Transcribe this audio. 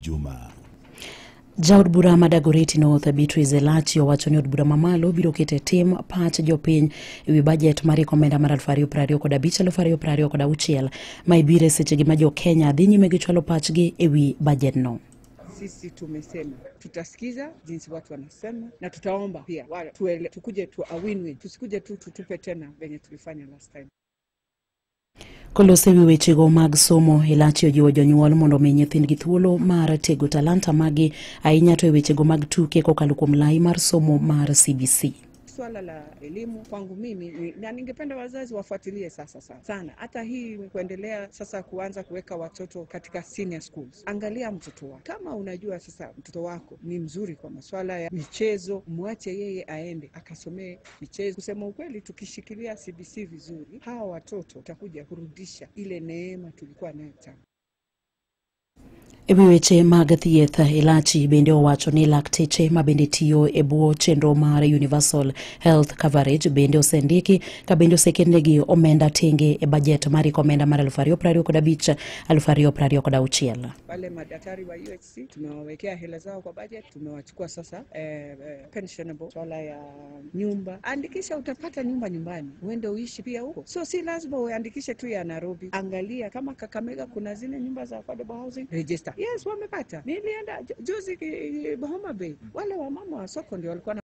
Juma. Jaod bura madagoreti North Beatrice Elachi owacho ni od bura mamalo biro kete tim pach jopiny ewi budget mar komenda mar 2025-2026 ma ibire seche ma jo Kenya dhi nyime gi chwalo pachgi ewi budget no. Sisi tumesema tutasikiza jinsi watu wanasema na tutaomba pia tukuje tu a win-win, tusikuje tu tutupe tena venye tulifanya last time. Kolose wi wechego mag somo, Elachi ojiwo jonyuol mondo omi nyithindgi thuolo mar tego talanta magi ahinya to wechego mag tuke kokalo kuom lai mar somo mar CBC. Swala la elimu kwangu mimi na ningependa wazazi wafuatilie sasa sana. Hata hii kuendelea sasa kuanza kuweka watoto katika senior schools. Angalia mtoto wako. Kama unajua sasa mtoto wako ni mzuri kwa masuala ya michezo, mwache yeye aende akasomee michezo. Kusema ukweli, tukishikilia CBC vizuri, hawa watoto takuja kurudisha ile neema tulikuwa nayo tangu. Ewi weche mag thieth, Elachi bende owacho ni lakteche ma bende tiyo e bwo chenro mar Universal Health Coverage bende osendiki ka bende osekendegi omenda tenge e budget mar komenda mar 2025-2026. Wale madaktari wa UHC tumewawekea hela zao kwa budget, tumewachukua sasa pensionable. Swala ya nyumba, andikisha, utapata nyumba nyumbani, uende uishi pia huko. So si lazima uandikishe tu ya Nairobi. Angalia kama Kakamega kuna zile nyumba za affordable housing, register. Yes, wamepata. Nilienda juzi Homa Bay, wale wa mama wa soko ndio walikuwa